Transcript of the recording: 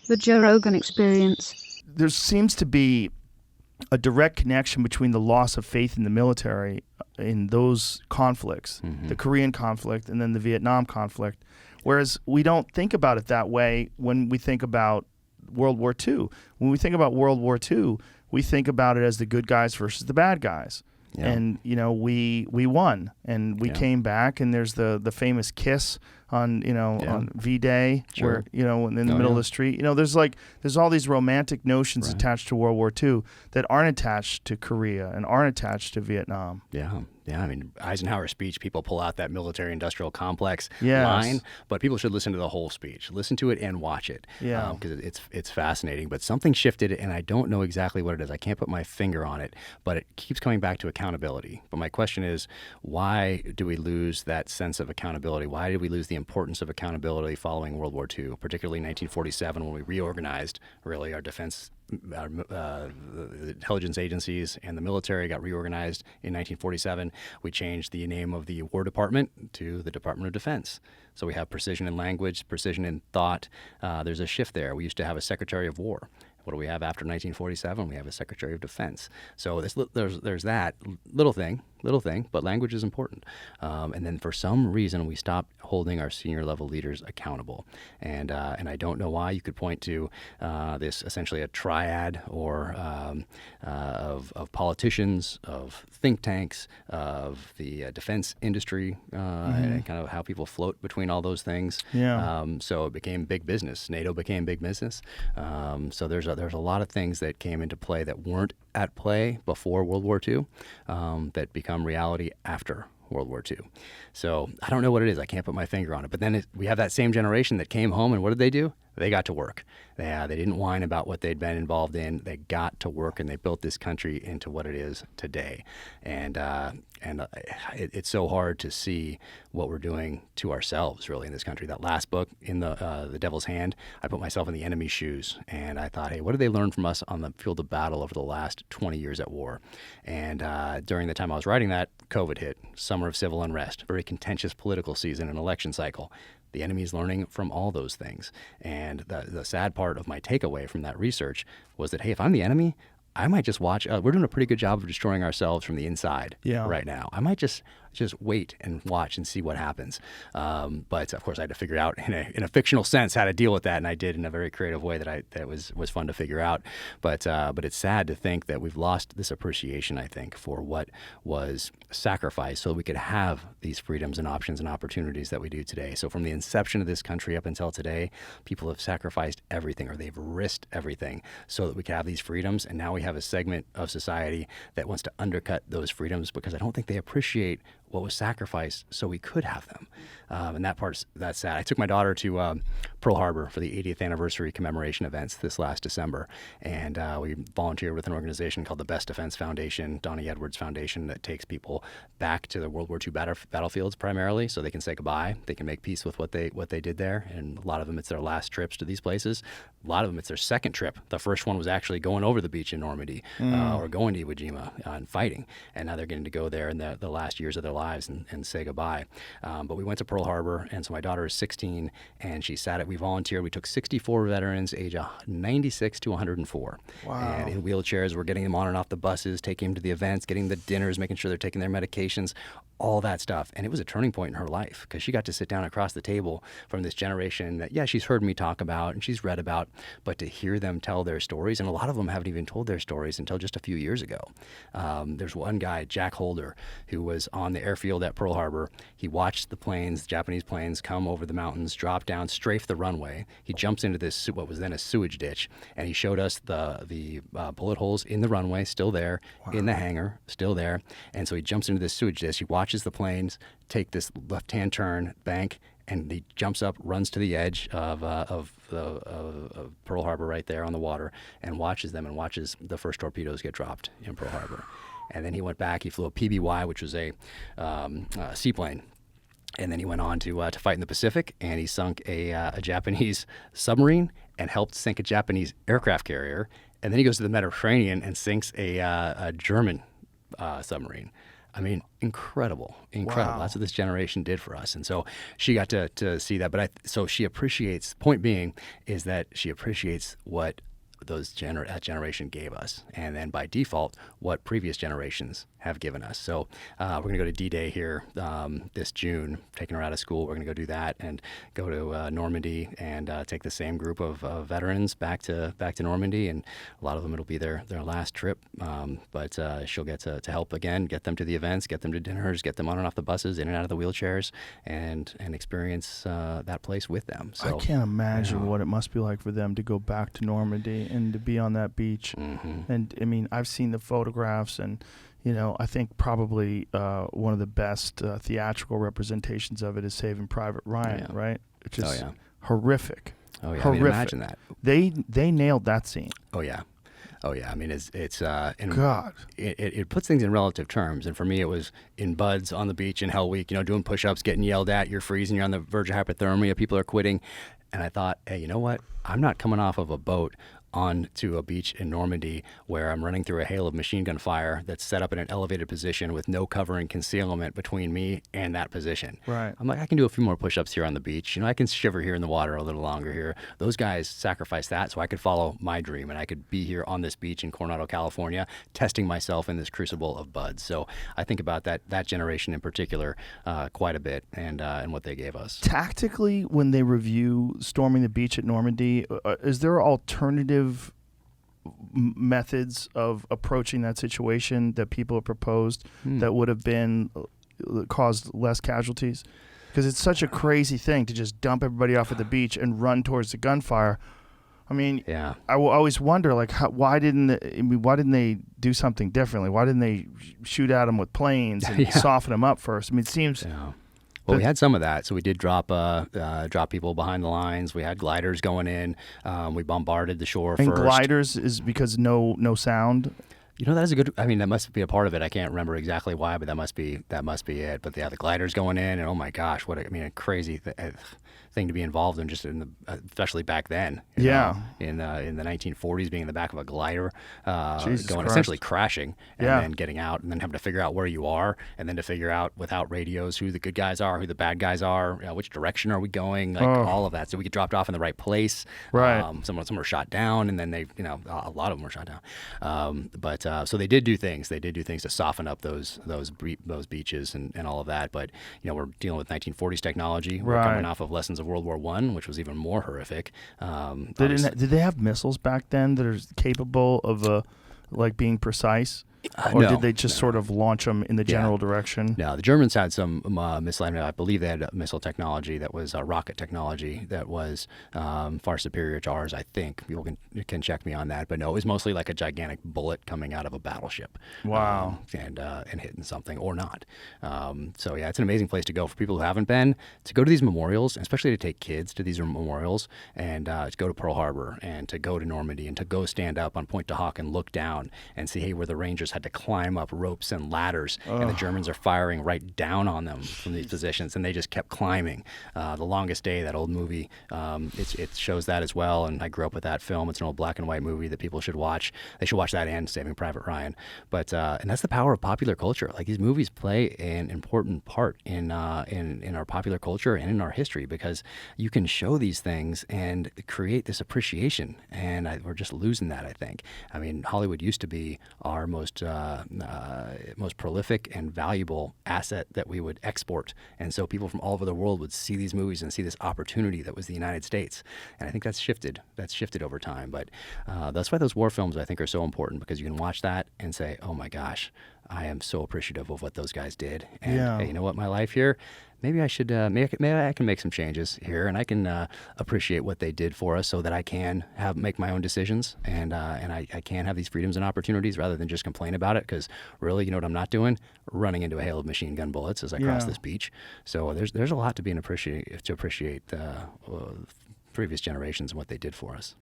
The Joe Rogan Experience. There seems to be a direct connection between the loss of faith in the military in those conflicts, the Korean conflict and then the Vietnam conflict, whereas we don't think about it that way when we think about World War II. When we think about World War II, we think about it as the good guys versus the bad guys. Yeah. And, we won and we came back, and there's the famous kiss on, on V-Day, where, in the middle of the street. There's all these romantic notions attached to World War II that aren't attached to Korea and aren't attached to Vietnam. Yeah. Yeah, I mean, Eisenhower's speech, people pull out that military-industrial complex Yes. line, but people should listen to the whole speech. Listen to it and watch it, because it's fascinating. But something shifted, and I don't know exactly what it is. I can't put my finger on it, but it keeps coming back to accountability. But my question is, why do we lose that sense of accountability? Why did we lose the importance of accountability following World War II, particularly 1947 when we reorganized, really, our defense, the intelligence agencies and the military got reorganized in 1947. We changed the name of the War Department to the Department of Defense. So we have precision in language, precision in thought. There's a shift there. We used to have a Secretary of War. What do we have after 1947? We have a Secretary of Defense. So there's that little thing, but language is important. And then for some reason, we stopped holding our senior level leaders accountable. And I don't know why. You could point to this essentially a triad or of politicians, of think tanks, of the defense industry, and kind of how people float between all those things. Yeah. So it became big business. NATO became big business. So there's a lot of things that came into play that weren't at play before World War II that become reality after World War II. So I don't know what it is. I can't put my finger on it. But then we have that same generation that came home, and what did they do? They got to work. They didn't whine about what they'd been involved in. They got to work, and they built this country into what it is today. And it's so hard to see what we're doing to ourselves, really, in this country. That last book, In the Devil's Hand, I put myself in the enemy's shoes, and I thought, hey, what did they learn from us on the field of battle over the last 20 years at war? And during the time I was writing that, COVID hit, summer of civil unrest, very contentious political season and election cycle. The enemy is learning from all those things. And the sad part of my takeaway from that research was that, hey, if I'm the enemy, I might just watch. We're doing a pretty good job of destroying ourselves from the inside right now. I might just wait and watch and see what happens. But of course, I had to figure out in a fictional sense how to deal with that, and I did in a very creative way that was fun to figure out. But it's sad to think that we've lost this appreciation, I think, for what was sacrificed so that we could have these freedoms and options and opportunities that we do today. So from the inception of this country up until today, people have sacrificed everything, or they've risked everything so that we could have these freedoms. And now we have a segment of society that wants to undercut those freedoms because I don't think they appreciate what was sacrificed so we could have them. And that's sad. I took my daughter to Pearl Harbor for the 80th anniversary commemoration events this last December. And we volunteered with an organization called the Best Defense Foundation, Donnie Edwards Foundation, that takes people back to the World War II battlefields primarily so they can say goodbye. They can make peace with what they did there. And a lot of them, it's their last trips to these places. A lot of them, it's their second trip. The first one was actually going over the beach in Normandy or going to Iwo Jima and fighting. And now they're getting to go there in the last years of their lives and say goodbye. But we went to Pearl Harbor, and so my daughter is 16, and we volunteered. We took 64 veterans, age 96 to 104. Wow. And in wheelchairs, we're getting them on and off the buses, taking them to the events, getting the dinners, making sure they're taking their medications, all that stuff. And it was a turning point in her life because she got to sit down across the table from this generation that, she's heard me talk about and she's read about, but to hear them tell their stories, and a lot of them haven't even told their stories until just a few years ago. There's one guy, Jack Holder, who was on the airfield at Pearl Harbor. He watched the Japanese planes come over the mountains, drop down, strafe the runway. He jumps into this, what was then a sewage ditch, and he showed us the bullet holes in the runway, still there, in the hangar, still there. And so he jumps into this sewage ditch. He watches the planes take this left-hand turn, bank, and he jumps up, runs to the edge of Pearl Harbor right there on the water, and watches them and watches the first torpedoes get dropped in Pearl Harbor. And then he went back. He flew a PBY, which was a seaplane. And then he went on to fight in the Pacific, and he sunk a Japanese submarine and helped sink a Japanese aircraft carrier. And then he goes to the Mediterranean and sinks a German submarine. I mean, incredible. Wow. That's what this generation did for us. And so she got to see that. But so she appreciates, point being is that she appreciates what that generation gave us. And then by default, what previous generations have given us. So we're going to go to D-Day here this June, taking her out of school. We're going to go do that and go to Normandy and take the same group of veterans back to Normandy. And a lot of them, it'll be their last trip. But she'll get to help again, get them to the events, get them to dinners, get them on and off the buses, in and out of the wheelchairs, and experience that place with them. So I can't imagine what it must be like for them to go back to Normandy and to be on that beach. And I mean, I've seen the photographs, and I think probably one of the best theatrical representations of it is Saving Private Ryan, right? It's just horrific. Oh yeah, horrific. I mean, imagine that. They nailed that scene. Oh yeah. I mean, it's God. It puts things in relative terms. And for me, it was in buds on the beach in Hell Week, doing push-ups, getting yelled at, you're freezing, you're on the verge of hypothermia, people are quitting. And I thought, hey, you know what? I'm not coming off of a boat onto a beach in Normandy where I'm running through a hail of machine gun fire that's set up in an elevated position with no cover and concealment between me and that position. Right. I'm like, I can do a few more push-ups here on the beach. I can shiver here in the water a little longer here. Those guys sacrificed that so I could follow my dream, and I could be here on this beach in Coronado, California, testing myself in this crucible of buds. So I think about that generation in particular quite a bit, and what they gave us. Tactically, when they review storming the beach at Normandy, is there alternative methods of approaching that situation that people have proposed that would have been caused less casualties? Because it's such a crazy thing to just dump everybody off at the beach and run towards the gunfire. I mean, I will always wonder, like, why didn't they do something differently? Why didn't they shoot at them with planes and soften them up first? I mean, it seems. Yeah. Well, we had some of that. So we did drop people behind the lines. We had gliders going in. We bombarded the shore first. And gliders is because no sound. That is a good. I mean, that must be a part of it. I can't remember exactly why, but that must be it. But the gliders going in, and oh my gosh, a crazy thing to be involved in, just especially back then. In the 1940s, being in the back of a glider, essentially crashing, and then getting out, and then having to figure out where you are, and then to figure out without radios who the good guys are, who the bad guys are, which direction are we going, all of that. So we get dropped off in the right place. Right. Some were shot down, and then a lot of them were shot down. So they did do things. They did do things to soften up those beaches and all of that. But we're dealing with 1940s technology. We're coming off of lessons of World War I, which was even more horrific. Did they have missiles back then that are capable of being precise? Or did they just sort of launch them in the general direction? No, the Germans had some missile. I believe they had missile technology that was rocket technology that was far superior to ours, I think. People can check me on that. But no, it was mostly like a gigantic bullet coming out of a battleship. Wow. And hitting something or not. So, yeah, it's an amazing place to go for people who haven't been, to go to these memorials, especially to take kids to these memorials, and to go to Pearl Harbor and to go to Normandy and to go stand up on Pointe du Hoc and look down and see, hey, where the Rangers had to climb up ropes and ladders, and the Germans are firing right down on them from these positions, and they just kept climbing. The Longest Day, that old movie, it shows that as well, and I grew up with that film. It's an old black and white movie that people should watch. They should watch that and Saving Private Ryan. But and that's the power of popular culture. Like, these movies play an important part in our popular culture and in our history, because you can show these things and create this appreciation, and we're just losing that, I think. I mean, Hollywood used to be our most prolific and valuable asset that we would export, and so people from all over the world would see these movies and see this opportunity that was the United States. And I think that's shifted over time. But that's why those war films, I think, are so important, because you can watch that and say, oh my gosh, I am so appreciative of what those guys did. And hey, you know what, my life here, maybe I should, maybe I can make some changes here, and I can appreciate what they did for us, so that I can make my own decisions, and I can have these freedoms and opportunities rather than just complain about it. Because really, you know what I'm not doing? Running into a hail of machine gun bullets as I cross this beach. So there's a lot to appreciate previous generations and what they did for us.